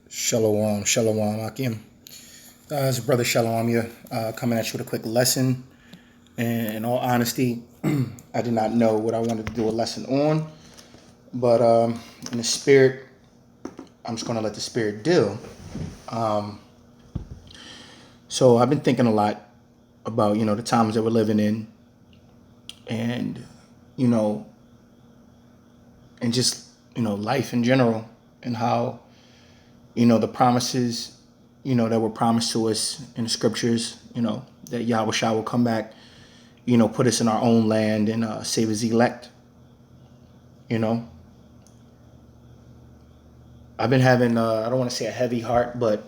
Shalom, shalom, Akim. It's brother Shalom here, coming at you with a quick lesson. And in all honesty, I did not know what I wanted to do a lesson on, but in the spirit, I'm just going to let the spirit deal. So I've been thinking a lot about, the times that we're living in, and, you know, and just, life in general, and how, the promises, that were promised to us in the scriptures, that Yahuwah will come back, put us in our own land and save his elect. I've been having, I don't want to say a heavy heart, but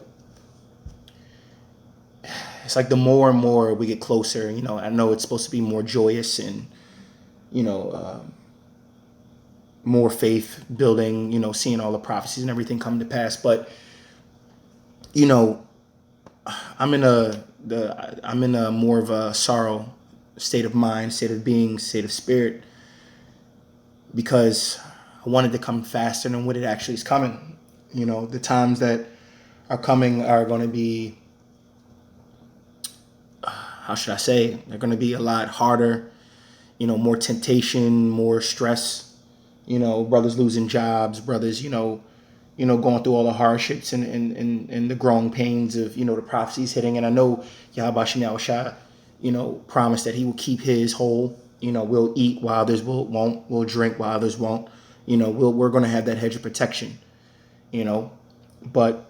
it's like the more and more we get closer, I know it's supposed to be more joyous and, you know, uh, more faith building, seeing all the prophecies and everything come to pass. But, you know, I'm in a more of a sorrow state of mind, state of being, state of spirit, because I wanted to come faster than what it actually is coming. The times that are coming are going to be, how should I say, they're going to be a lot harder, more temptation, more stress, brothers losing jobs, brothers, going through all the hardships and the growing pains of, the prophecies hitting. And I know Yahuwah, promised that he will keep his whole. We'll eat while others won't. We'll drink while others won't. We're going to have that hedge of protection, But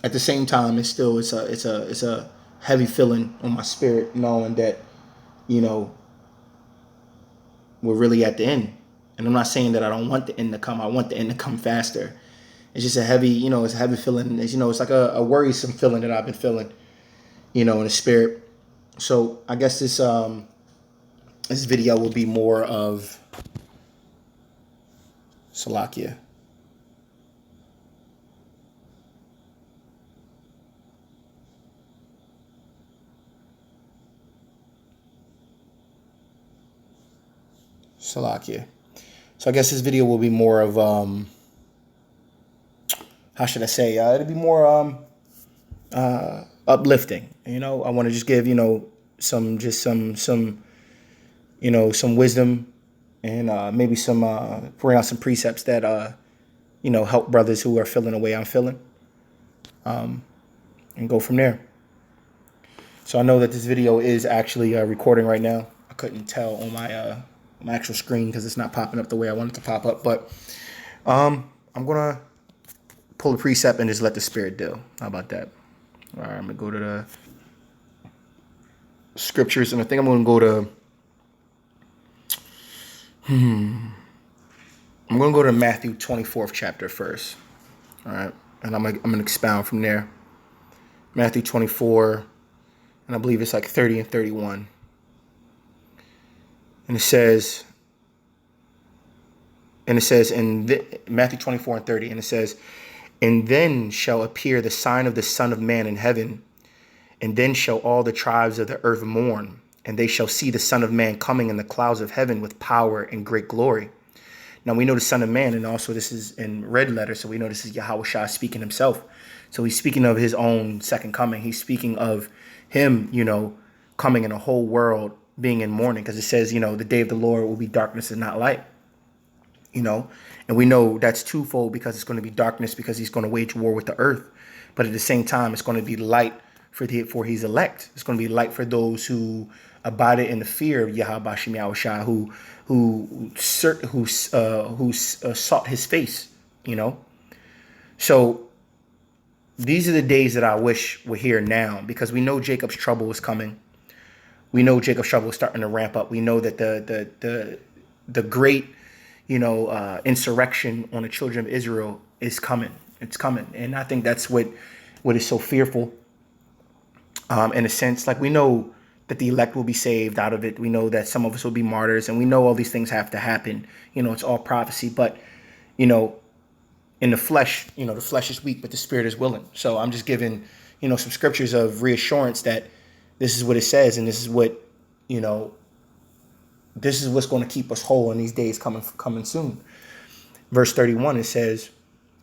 at the same time, it's a heavy feeling on my spirit, knowing that, we're really at the end. And I'm not saying that I don't want the end to come. I want the end to come faster. It's just a heavy, it's a heavy feeling. It's like a worrisome feeling that I've been feeling, in the spirit. So I guess this video will be more of Salakia. Salakia. So I guess this video will be more of how should I say? It'll be more uplifting. I want to just give some some wisdom and maybe bring out some precepts that help brothers who are feeling the way I'm feeling, and go from there. So I know that this video is actually recording right now. I couldn't tell on my actual screen because it's not popping up the way I want it to pop up, but I'm gonna pull a precept and just let the spirit deal. How about that? All right, I'm gonna go to the scriptures, and I think I'm gonna go to I'm gonna go to Matthew 24th chapter first. All right, and I'm gonna expound from there. Matthew 24, and I believe it's like 30 and 31, and it says in Matthew 24 and 30, and it says, "And then shall appear the sign of the Son of Man in heaven, and then shall all the tribes of the earth mourn, and they shall see the Son of Man coming in the clouds of heaven with power and great glory." Now we know the Son of Man, and also this is in red letter, so we know this is Yahuwah speaking himself. So he's speaking of his own second coming. He's speaking of him, coming in a whole world being in mourning, because it says, the day of the Lord will be darkness and not light. And we know that's twofold, because it's going to be darkness because he's going to wage war with the earth, but at the same time it's going to be light for his elect. It's going to be light for those who abided in the fear of Yahweh Shem Yahushua, who sought his face. So these are the days that I wish were here now, because we know Jacob's trouble is coming. We know Jacob's trouble is starting to ramp up. We know that the great insurrection on the children of Israel is coming. It's coming. And I think that's what is so fearful, in a sense. Like, we know that the elect will be saved out of it. We know that some of us will be martyrs, and we know all these things have to happen. It's all prophecy. But, in the flesh, the flesh is weak, but the spirit is willing. So I'm just giving, some scriptures of reassurance that this is what it says, and this is what, this is what's going to keep us whole in these days coming soon. Verse 31, it says,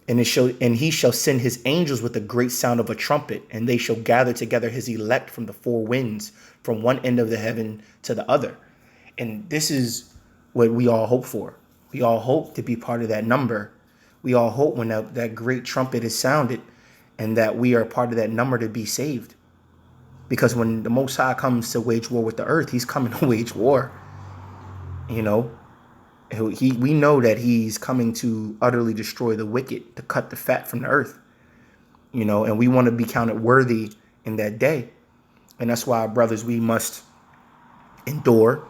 And he shall send his angels with the great sound of a trumpet, and they shall gather together his elect from the four winds, from one end of the heaven to the other. And this is what we all hope for. We all hope to be part of that number. We all hope when that great trumpet is sounded, and that we are part of that number to be saved. Because when the Most High comes to wage war with the earth, he's coming to wage war. You know, we know that he's coming to utterly destroy the wicked, to cut the fat from the earth. You know, and we want to be counted worthy in that day. And that's why, brothers, we must endure.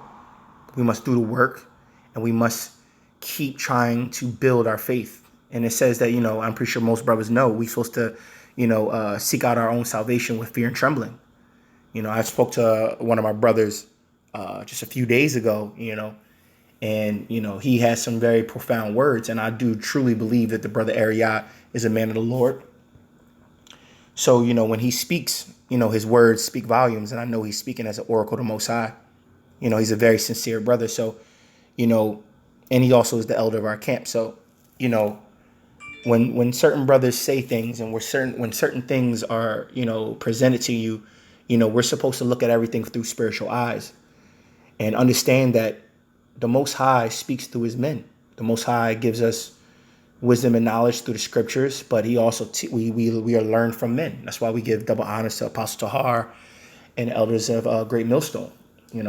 We must do the work, and we must keep trying to build our faith. And it says that, you know, I'm pretty sure most brothers know we're supposed to, seek out our own salvation with fear and trembling. You know, I spoke to one of my brothers just a few days ago, and, he has some very profound words. And I do truly believe that the brother Ariat is a man of the Lord. So, when he speaks, his words speak volumes. And I know he's speaking as an oracle to Most High. He's a very sincere brother. So, and he also is the elder of our camp. So, when certain brothers say things, and when certain things are, presented to you, we're supposed to look at everything through spiritual eyes and understand that the Most High speaks through his men. The Most High gives us wisdom and knowledge through the scriptures, but he also we are learned from men. That's why we give double honors to Apostle Tahar and elders of Great Millstone. And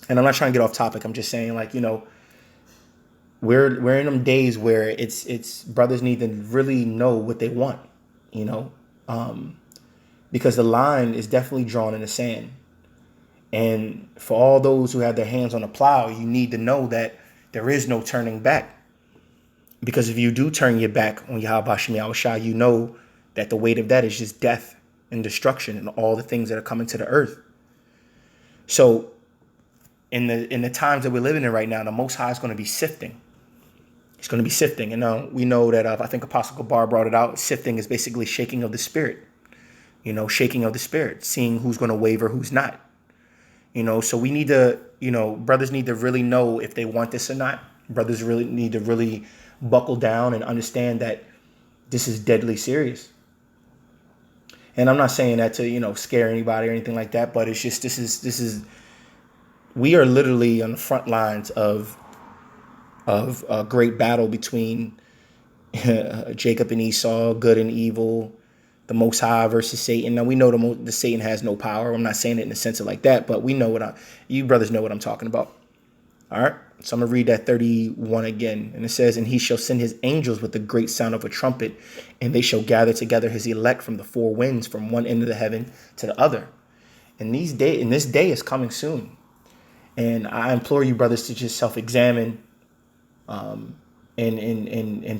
I'm not trying to get off topic. I'm just saying, we're in them days where it's brothers need to really know what they want, because the line is definitely drawn in the sand. And for all those who have their hands on the plow, you need to know that there is no turning back. Because if you do turn your back on Yahuwah Shem Yahushua, you know that the weight of that is just death and destruction and all the things that are coming to the earth. So in the times that we're living in right now, the Most High is going to be sifting. He's going to be sifting. And we know that I think Apostle Gabar brought it out. Sifting is basically shaking of the spirit. Shaking of the spirit, seeing who's going to waver, who's not. So we need to, brothers need to really know if they want this or not. Brothers really need to really buckle down and understand that this is deadly serious. And I'm not saying that to, scare anybody or anything like that, but it's just, this is, we are literally on the front lines of a great battle between Jacob and Esau, good and evil, the Most High versus Satan. Now we know the Satan has no power. I'm not saying it in the sense of like that, but we know you brothers know what I'm talking about. All right. So I'm going to read that 31 again. And it says, and he shall send his angels with the great sound of a trumpet, and they shall gather together his elect from the four winds, from one end of the heaven to the other. And this day is coming soon. And I implore you, brothers, to just self-examine and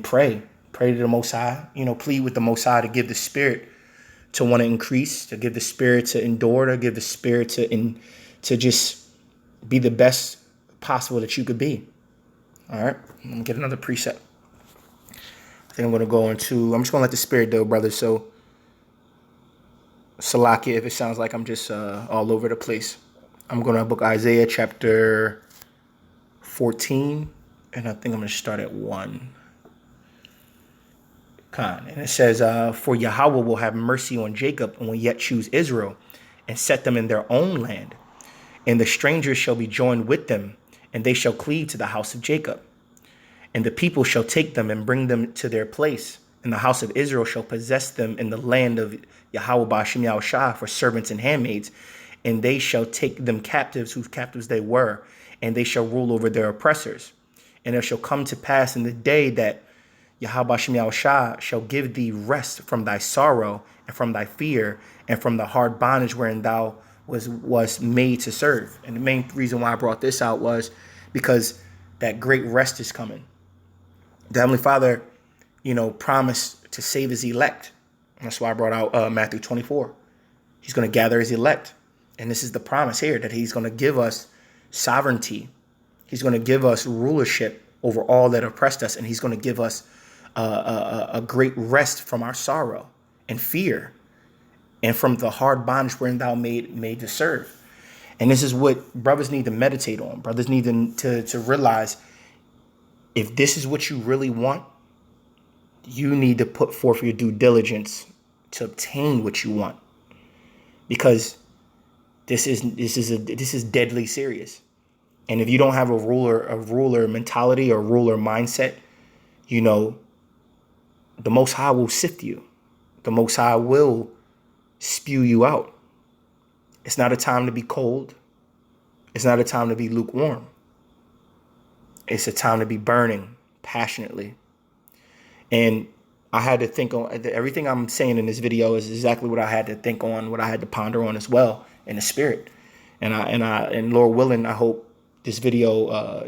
pray. Pray to the Most High. Plead with the Most High to give the spirit to want to increase, to give the spirit to endure, to give the spirit to just be the best possible that you could be. All right, I'm gonna get another preset. I think I'm just gonna let the spirit do, brother. So Salakia, if it sounds like I'm just all over the place. I'm gonna book Isaiah chapter 14, and I think I'm gonna start at 1. And it says, for Yahuwah will have mercy on Jacob and will yet choose Israel and set them in their own land. And the strangers shall be joined with them, and they shall cleave to the house of Jacob. And the people shall take them and bring them to their place. And the house of Israel shall possess them in the land of Yahuwah Shem Yahushua for servants and handmaids. And they shall take them captives, whose captives they were, and they shall rule over their oppressors. And it shall come to pass in the day that Yahuwah Shem Yahushua shall give thee rest from thy sorrow and from thy fear and from the hard bondage wherein thou was made to serve. And the main reason why I brought this out was because that great rest is coming. The Heavenly Father, promised to save his elect. And that's why I brought out Matthew 24. He's going to gather his elect. And this is the promise here, that he's going to give us sovereignty. He's going to give us rulership over all that oppressed us. And he's going to give us a great rest from our sorrow and fear and from the hard bondage wherein thou made to serve. And this is what brothers need to meditate on. Brothers need to realize, if this is what you really want, you need to put forth your due diligence to obtain what you want, because this is deadly serious. And if you don't have a ruler mentality or ruler mindset, you know, the Most High will sift you. The Most High will spew you out. It's not a time to be cold. It's not a time to be lukewarm. It's a time to be burning passionately. And I had to think on everything I'm saying in this video is exactly what I had to think on, what I had to ponder on as well in the spirit. And Lord willing, I hope this video,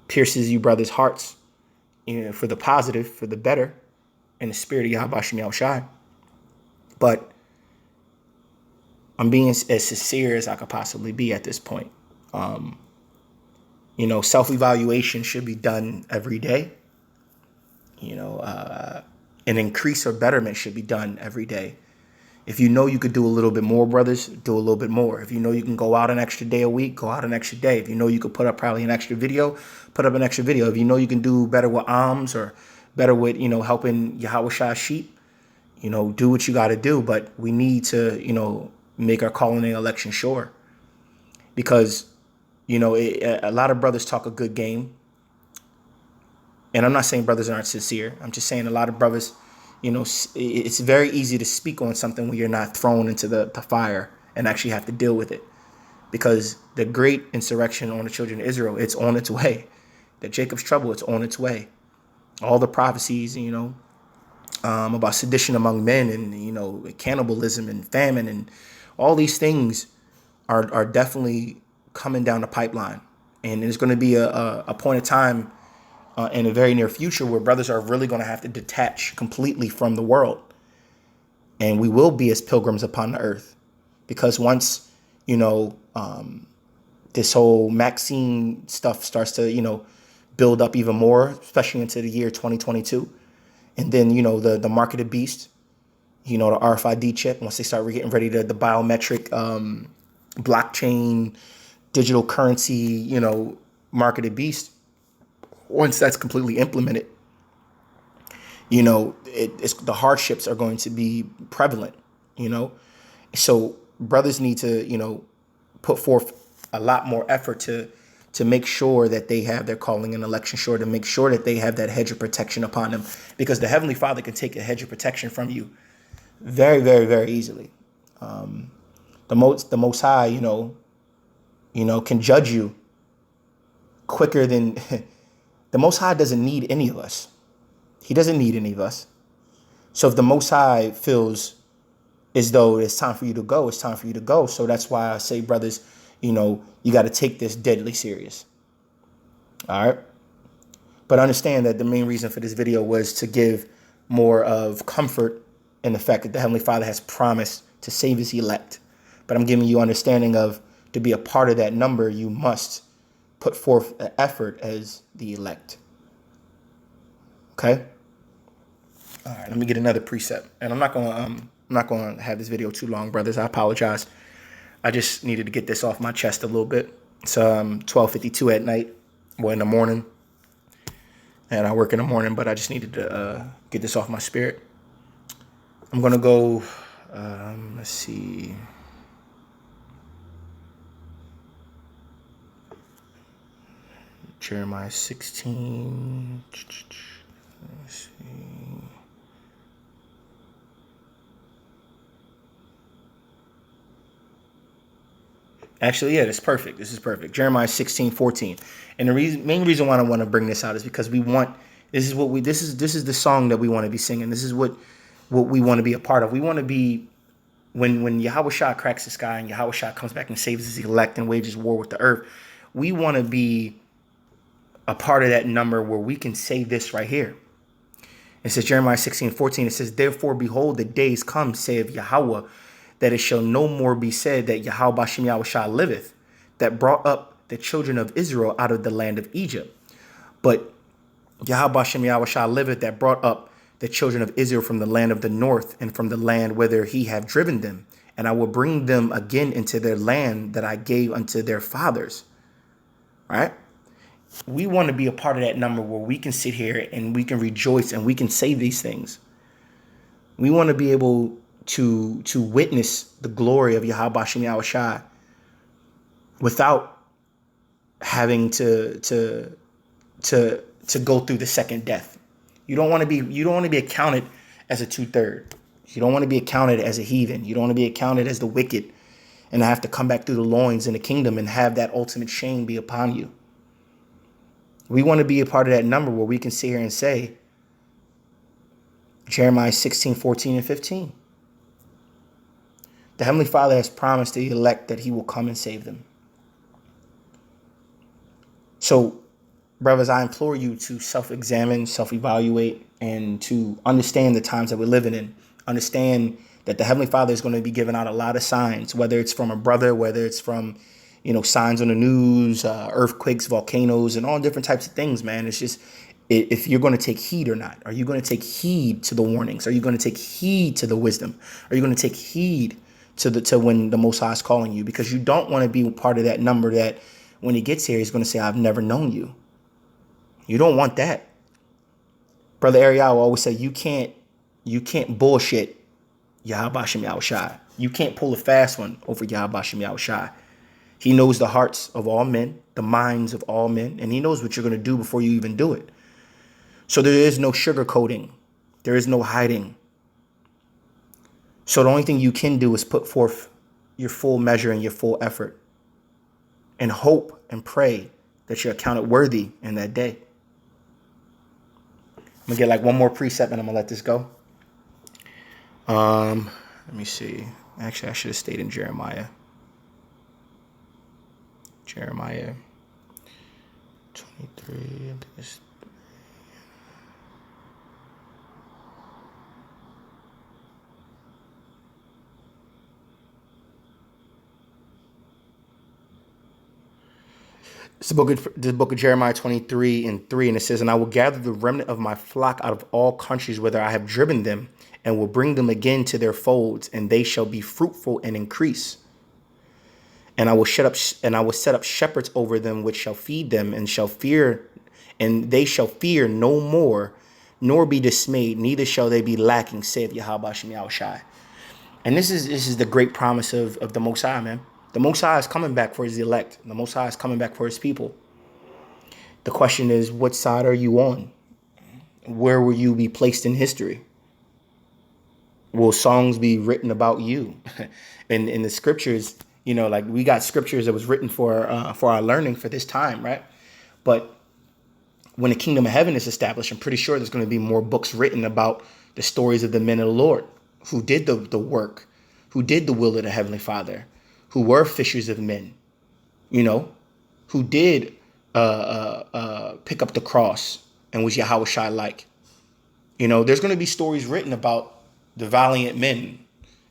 pierces you brothers' hearts, for the positive, for the better, in the spirit of Yahuwah Shem Yahushai. But I'm being as sincere as I could possibly be at this point. Self-evaluation should be done every day. An increase or betterment should be done every day. If you know you could do a little bit more, brothers, do a little bit more. If you know you can go out an extra day a week, go out an extra day. If you know you could put up probably an extra video, put up an extra video. If you know you can do better with alms or better with, helping Yahuwah Shah's sheep, do what you got to do. But we need to, make our calling and election sure. Because, a lot of brothers talk a good game. And I'm not saying brothers aren't sincere. I'm just saying a lot of brothers, it's very easy to speak on something when you're not thrown into the fire and actually have to deal with it. Because the great insurrection on the children of Israel, it's on its way. The Jacob's trouble, it's on its way. All the prophecies, about sedition among men and, cannibalism and famine and all these things are definitely coming down the pipeline. And there's going to be a point of time in the very near future where brothers are really going to have to detach completely from the world. And we will be as pilgrims upon the earth. Because once, this whole Maxine stuff starts to, build up even more, especially into the year 2022. And then, the mark of the beast, the RFID chip, once they start getting ready to the biometric blockchain, digital currency, mark of the beast. Once that's completely implemented, the hardships are going to be prevalent, So brothers need to, put forth a lot more effort to make sure that they have their calling and election sure, to make sure that they have that hedge of protection upon them. Because the Heavenly Father can take a hedge of protection from you very, very, very easily. The Most High, can judge you quicker than... The Most High doesn't need any of us. He doesn't need any of us. So if the Most High feels as though it's time for you to go, it's time for you to go. So that's why I say, brothers, you got to take this deadly serious. All right. But understand that the main reason for this video was to give more of comfort in the fact that the Heavenly Father has promised to save his elect. But I'm giving you understanding of, to be a part of that number, you must put forth an effort as the elect. Okay. All right. Let me get another precept, and I'm not going to have this video too long, brothers. I apologize. I just needed to get this off my chest a little bit. It's 12:52 at night, or in the morning, and I work in the morning. But I just needed to get this off my spirit. I'm gonna go. Let's see. Jeremiah 16. Let's see. Actually, yeah, that's perfect. This is perfect. Jeremiah 16:14. And the main reason why I want to bring this out is because this is the song that we want to be singing. This is what we want to be a part of. We want to be, when Yahuwah Shah cracks the sky and Yahuwah Shah comes back and saves his elect and wages war with the earth, we want to be a part of that number where we can say this right here. It says Jeremiah 16:14. It says, therefore, behold, the days come, saith Yahuwah, that it shall no more be said that Yahuwah Shem Yahushua liveth, that brought up the children of Israel out of the land of Egypt. But Yahuwah Shem Yahushua liveth, that brought up the children of Israel from the land of the north and from the land whither he have driven them. And I will bring them again into their land that I gave unto their fathers. All right. We want to be a part of that number where we can sit here and we can rejoice and we can say these things. We want to be able to witness the glory of Yahuwah Bashem Yahushai without having to go through the second death. You don't want to be accounted as a 2/3. You don't want to be accounted as a heathen. You don't want to be accounted as the wicked and have to come back through the loins in the kingdom and have that ultimate shame be upon you. We want to be a part of that number where we can sit here and say, Jeremiah 16, 14, and 15. The Heavenly Father has promised the elect that he will come and save them. So, brothers, I implore you to self-examine, self-evaluate, and to understand the times that we're living in. Understand that the Heavenly Father is going to be giving out a lot of signs, whether it's from a brother, whether it's from, signs on the news, earthquakes, volcanoes, and all different types of things, man. It's just, if you're going to take heed or not. Are you going to take heed to the warnings? Are you going to take heed to the wisdom? Are you going to take heed to when the Most High is calling you? Because you don't want to be part of that number that when he gets here, he's going to say, I've never known you. You don't want that. Brother Ariel always say, you can't bullshit Yahuwah Bashem Yahushai. You can't pull a fast one over Yahuwah Bashem Yahushai. He knows the hearts of all men, the minds of all men, and he knows what you're going to do before you even do it. So there is no sugarcoating. There is no hiding. So the only thing you can do is put forth your full measure and your full effort and hope and pray that you're accounted worthy in that day. I'm going to get like one more precept and I'm going to let this go. Let me see. Actually, I should have stayed in Jeremiah. Jeremiah 23. It's the book of Jeremiah 23 and 3, and it says, and I will gather the remnant of my flock out of all countries whither I have driven them, and will bring them again to their folds, and they shall be fruitful and increase. And I will set up shepherds over them, which shall feed them, and they shall fear no more, nor be dismayed, neither shall they be lacking, saith Yahuwah Bashem Yahushai. And this is the great promise of the Most High, man. The Most High is coming back for his elect. The Most High is coming back for his people. The question is, what side are you on? Where will you be placed in history? Will songs be written about you? in the scriptures, like we got scriptures that was written for our learning for this time, right? But when the kingdom of heaven is established, I'm pretty sure there's going to be more books written about the stories of the men of the Lord who did the work, who did the will of the Heavenly Father, who were fishers of men, who did pick up the cross and was Yahushua like. There's going to be stories written about the valiant men,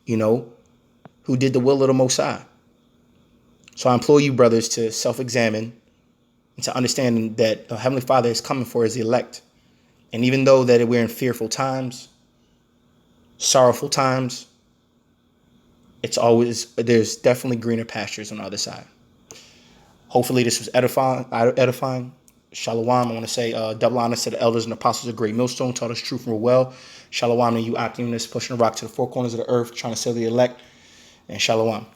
who did the will of the Most High. So I implore you, brothers, to self-examine and to understand that the Heavenly Father is coming for his elect. And even though that we're in fearful times, sorrowful times, there's definitely greener pastures on the other side. Hopefully this was edifying. Shalom. I want to say double honor to the elders and apostles of Great Millstone, taught us truth and well. Shalom to you optimists pushing the rock to the four corners of the earth, trying to save the elect. And shalom.